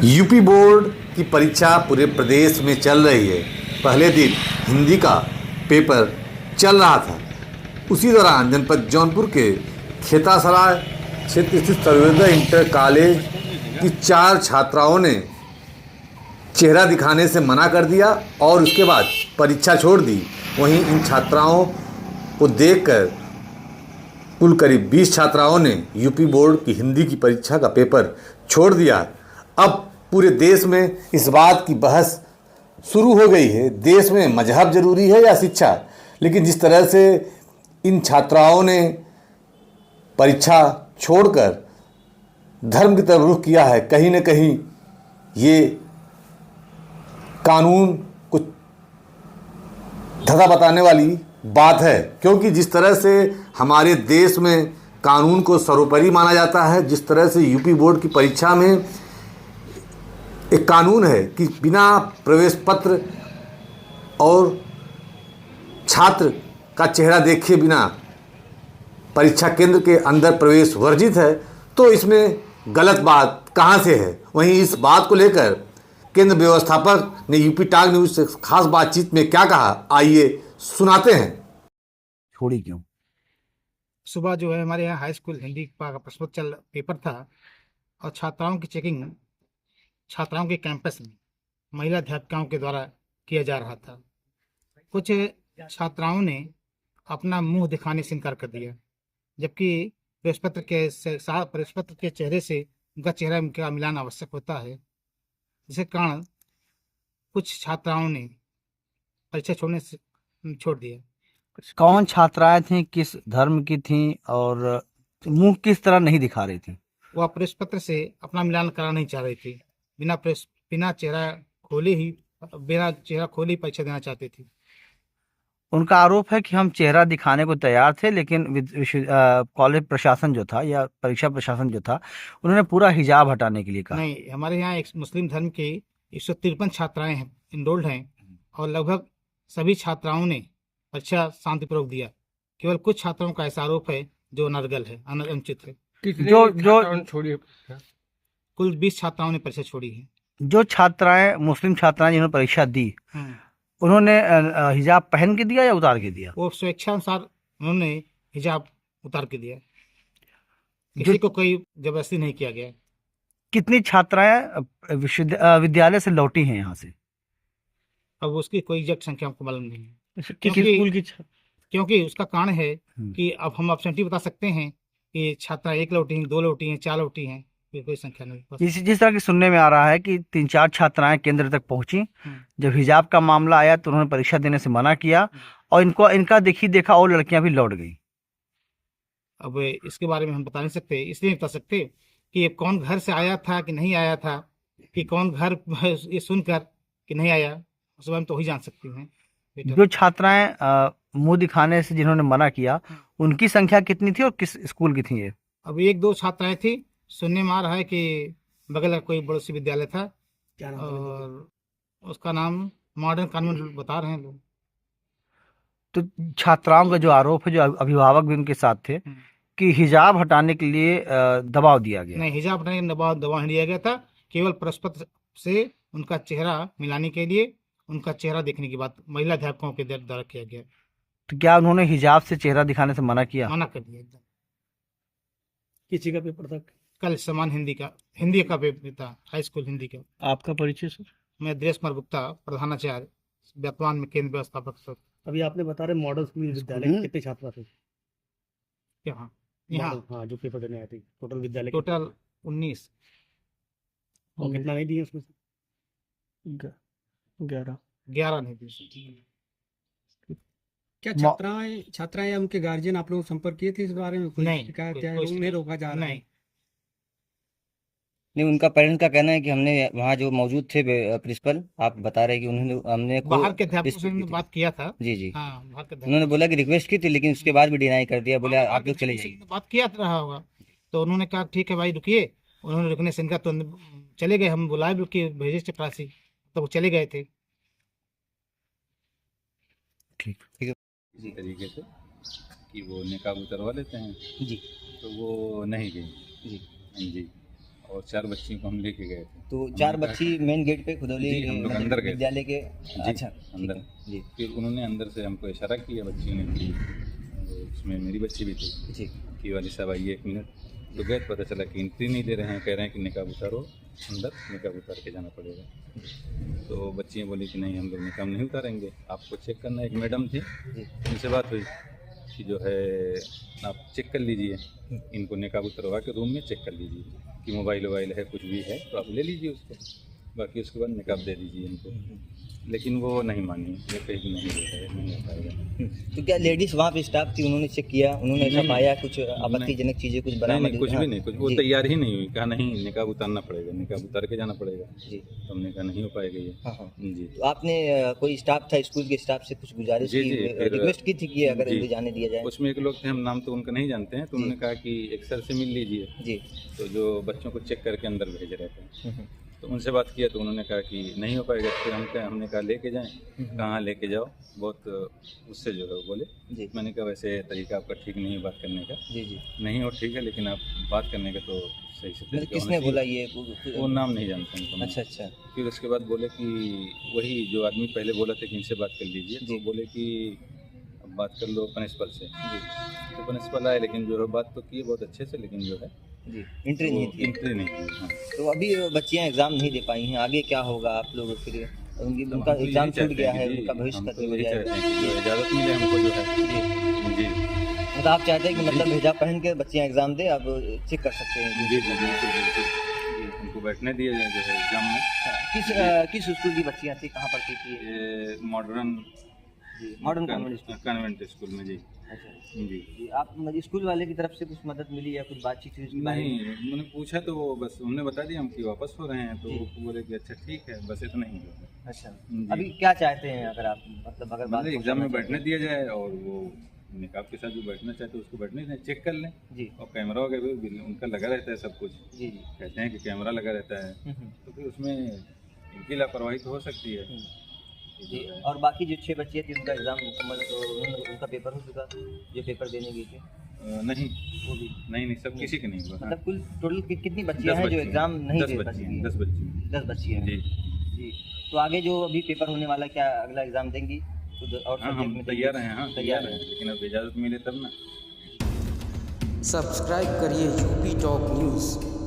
UP board की परीक्षा पूरे प्रदेश में चल रही है। पहले दिन हिंदी का पेपर चल रहा था। उसी दौरान जनपद जौनपुर के खेतासराय क्षेत्र स्थित सर्वोदय इंटर कॉलेज की 4 छात्राओं ने चेहरा दिखाने से मना कर दिया और उसके बाद परीक्षा छोड़ दी। वहीं इन छात्राओं को देखकर कुल करीब 20 छात्राओं ने यूपी बोर्ड की हिंदी की परीक्षा का पेपर छोड़ दिया। अब पूरे देश में इस बात की बहस शुरू हो गई है, देश में मजहब जरूरी है या शिक्षा। लेकिन जिस तरह से इन छात्राओं ने परीक्षा छोड़कर धर्म की तरफ रुख किया है, कहीं न कहीं ये कानून को धता बताने वाली बात है। क्योंकि जिस तरह से हमारे देश में कानून को सर्वोपरि माना जाता है, जिस तरह से यूपी बोर्ड की परीक्षा में एक कानून है कि बिना प्रवेश पत्र और छात्र का चेहरा देखे बिना परीक्षा केंद्र के अंदर प्रवेश वर्जित है, तो इसमें गलत बात कहाँ से है। वहीं इस बात को लेकर केंद्र व्यवस्थापक ने यूपी टॉक न्यूज से खास बातचीत में क्या कहा, आइए सुनाते हैं। छोड़ी क्यों? सुबह जो है हमारे यहाँ हाई स्कूल हिंदी का प्रश्नोत्तर पेपर था और छात्राओं की चेकिंग छात्राओं के कैंपस में महिला अध्यापिकाओं के द्वारा किया जा रहा था। कुछ छात्राओं ने अपना मुंह दिखाने से इनकार कर दिया, जबकि प्रवेश पत्र के चेहरे से उनका चेहरा का मिलान आवश्यक होता है। जिसके कारण कुछ छात्राओं ने परीक्षा छोड़ दिया। कौन छात्राएं थीं, किस धर्म की थीं और मुंह किस तरह नहीं दिखा रही थीं? वह प्रवेश पत्र से अपना मिलान कराना नहीं चाह रही थी। बिना चेहरा खोले ही परीक्षा देना चाहती थी। उनका आरोप है कि हम चेहरा दिखाने को तैयार थे, लेकिन कॉलेज प्रशासन जो था या परीक्षा प्रशासन जो था, उन्होंने पूरा हिजाब हटाने के लिए कहा। नहीं, हमारे यहाँ एक मुस्लिम धर्म के 153 छात्राएं इनरोल्ड हैं और लगभग सभी छात्राओं ने परीक्षा शांतिपूर्वक दिया। केवल कुछ छात्राओं का ऐसा आरोप है जो अनर्गल है, अनुचित है। कुल 20 छात्राओं ने परीक्षा छोड़ी है। जो छात्राएं मुस्लिम छात्राएं जिन्होंने परीक्षा दी, उन्होंने हिजाब पहन के दिया या उतार के दिया? वो स्वेच्छा अनुसार उन्होंने हिजाब उतार के दिया, किसी को कोई जबरदस्ती नहीं किया गया। कितनी छात्राएं विद्यालय से लौटी हैं यहाँ से? अब उसकी कोई एग्जैक्ट संख्या हमको मालूम नहीं है, क्योंकि उसका कारण है कि अब हम एब्सेंटी बता सकते हैं कि छात्रा 1 लौटी हैं, 2 लौटी हैं, 4 लौटी हैं, कोई संख्या नहीं। जिस तरह की सुनने में आ रहा है कि 3-4 छात्राएं केंद्र तक पहुंची, जब हिजाब का मामला आया तो उन्होंने परीक्षा देने से मना किया और इनका देखा और लड़कियां भी लौट गई। अब इसके बारे में हम बता नहीं सकते, इसलिए बता सकते कि ये कौन घर से आया था कि नहीं आया था, कि कौन घर ये सुनकर कि नहीं आया, उस बारे में तो ही जान सकती हैं। जो छात्राएं मुंह दिखाने से जिन्होंने मना किया, उनकी संख्या कितनी थी और किस स्कूल की थी ये? अब 1-2 छात्राएं थी। सुनने में आ रहा है कि बगल का कोई बड़ा सी विद्यालय था और उसका नाम मॉडर्न कॉन्वेंट बता रहे हैं लोग। तो छात्राओं का जो आरोप है, जो अभिभावक भी उनके साथ थे, कि हिजाब हटाने के लिए दबाव दिया गया। नहीं, हिजाब हटाने के दबाव नहीं दिया गया था। केवल प्रश्नपत्र से उनका चेहरा मिलाने के लिए, उनका चेहरा देखने की बात महिला अध्यापकों के द्वारा किया गया। तो क्या उन्होंने हिजाब से चेहरा दिखाने से मना किया? मना कर दिया एकदम। किसी का पेपर था? कल समान हिंदी का पेपर था, हाई स्कूल हिंदी का। आपका परिचय सर? मैं दिनेश कुमार गुप्ता, प्रधानाचार्य, वर्तमान में केंद्र व्यवस्थापक सर। अभी आपने बता रहे मॉडल स्कूल विद्यालय कितने छात्र थे यहाँ? हाँ, जो पेपर देने आए थे, टोटल विद्यालय टोटल 19। और कितना नहीं दिए उसमें से? 11 नहीं दिए। क्या छात्राएं या उनके गार्जियन आप लोग संपर्क किए थे इस बारे में? नहीं, शिकायत या उन्हें रोका जा रहा है? नहीं, उनका पेरेंट्स का कहना है कि हमने वहाँ जो मौजूद थे प्रिंसिपल, आप बता रहे हैं कि हमने बाहर के अध्यापकों से बात किया था। जी। हाँ, बाहर के उन्होंने बोला कि रिक्वेस्ट की थी, लेकिन उसके बाद भी डिनाई कर दिया, बोले आप लोग चले जाइए। बात किया रहा होगा तो उन्होंने कहा ठीक है भाई रुकिए। उन्होंने रुकने से इनका तो चले गए। हम बुलाए कि भेजे चपरासी, तो वो चले गए थे। ठीक है। इसी तरीके से कि वो निकाब उतरवा लेते हैं जी, तो वो नहीं गई जी। और 4 बच्चियों को हम लेके गए थे। तो 4 बच्ची मेन गेट पे खुदौली जी, हम लोग अंदर गए थे। विद्यालय के। जी, अच्छा, ठीक अंदर। है जी फिर उन्होंने अंदर से हमको इशारा किया बच्चियों ने कि उसमें मेरी बच्ची भी थी जी कि वाली साहब आइए 1 मिनट। तो गए, पता चला कि एंट्री नहीं दे रहे हैं, कह रहे हैं कि निकाब उतारो, अंदर निकाब उतार के जाना पड़ेगा। तो बच्चियाँ बोली कि नहीं, हम लोग निकाब नहीं उतारेंगे, आपको चेक करना है। एक मैडम थी, जी उनसे बात हुई कि जो है आप चेक कर लीजिए, इनको निकाब उतरवा के रूम में चेक कर लीजिए कि मोबाइल वोबाइल है, कुछ भी है तो आप ले लीजिए उसको, बाकी उसके बाद निकाब दे दीजिए इनको। लेकिन वो नहीं मानी, वो कहीं भी नहीं है, नहीं हो पाएगा। तो क्या लेडीज वहाँ पे स्टाफ थी, उन्होंने चेक किया, उन्होंने ऐसा नहीं, पाया कुछ आपत्तिजनक चीजें कुछ नहीं बरामद? नहीं, कुछ हाँ, भी नहीं, कुछ वो जी, तैयार ही नहीं हुई, कहा नहीं निकाब उतारना पड़ेगा, निकाब उतार के जाना पड़ेगा। जी तो हमने कहा नहीं हो पाएगा ये। हाँ हाँ। जी तो आपने कोई स्टाफ था, स्कूल के स्टाफ से कुछ गुजारिश जी, की, जी, फिर- रिक्वेस्ट की थी कि अगर जी। इनको जाने दिया जाए? उसमें एक लोग थे, हम नाम तो उनका नहीं जानते हैं, तो उन्होंने कहा कि एक सर से मिल लीजिए, जी तो जो बच्चों को चेक करके अंदर भेज रहे थे। हम्म, तो उनसे बात किया तो उन्होंने कहा कि नहीं हो पाएगा। फिर हमने कहा लेके जाएं, कहाँ लेके जाओ, बहुत उससे जो है वो बोले। जी मैंने कहा वैसे तरीका आपका ठीक नहीं है बात करने का, जी जी। नहीं हो ठीक है, लेकिन आप बात करने का तो सही से मतलब तरीका किसने होना बोला चाहिए। ये? वो नाम नहीं जानता उनको मैं। अच्छा अच्छा फिर उसके बाद बोले कि वही जो आदमी पहले बोला था कि इनसे बात कर लीजिए, तो जी। बोले कि अब बात कर लो प्रिंसिपल से। जी तो प्रिंसिपल आए, लेकिन जो है बात तो की बहुत अच्छे से, लेकिन जो है जी, एंट्री नहीं थी। एंट्री नहीं की। हाँ, तो अभी बच्चियां एग्जाम नहीं दे पाई हैं, आगे क्या होगा आप लोग फिर? उनका हम तो एग्जाम यही छूट चाहते गया हैं है, कि जी, उनका भविष्य हम तो खत्म हो यही जाएगा। चाहते हैं कि जो इजाज़त मिले हमको जो है। जी जी मतलब आप चाहते हैं कि मतलब हिजाब पहन के बच्चियां एग्जाम दे, आप चेक कर सकते हैं? जी जी, बिल्कुल बिल्कुल, उनको बैठने दिया जाए जो है एग्जाम में। किस स्कूल की बच्चियां थी, कहाँ पढ़ती थी? ये modern modern convent school. Convent school में। जी अच्छा जी। जी, आप मतलब स्कूल वाले की तरफ से कुछ मदद मिली या कुछ बातचीत हुई उसके बारे में? नहीं, मैंने पूछा तो वो बस हमने बता दिया हम कि वापस हो रहे हैं, तो जी। वो बोले कि अच्छा ठीक है, बस इतना ही है। अच्छा जी। अभी क्या चाहते हैं, अगर आप मतलब अगर बात मतलब को एग्जाम में करना बैठने दिया जाए, और वो निकाब के साथ जो बैठना चाहते हैं उसको बैठने दें, चेक कर लें। चाहते हैं? जी और कैमरा वगैरह भी उनका लगा रहता है सब कुछ, जी जी कहते हैं कि कैमरा लगा रहता है, हम्म, तो फिर उसमें इनकी लापरवाही तो हो सकती है। जी। और बाकी जो 6 बच्चियाँ थी उनका एग्जाम मुकम्मल, तो उनका पेपर हो चुका जो पेपर देने गई थी? नहीं वो भी नहीं, सब किसी के नहीं हुआ। हाँ, मतलब कुल टोटल कितनी बच्चियाँ हैं जो एग्जाम नहीं दे पाती हैं? 10 बच्ची 10 बच्चियाँ हैं। जी। जी। तो आगे जो अभी पेपर होने वाला, क्या अगला एग्जाम देंगी कुछ और हाँ, subject हम में तैयार देंगी? हैं। हाँ, तैयार तैयार हैं। हैं, लेकिन अब इजाज़त मिले तब ना। सब्सक्राइब करिए यूपी टॉप न्यूज़।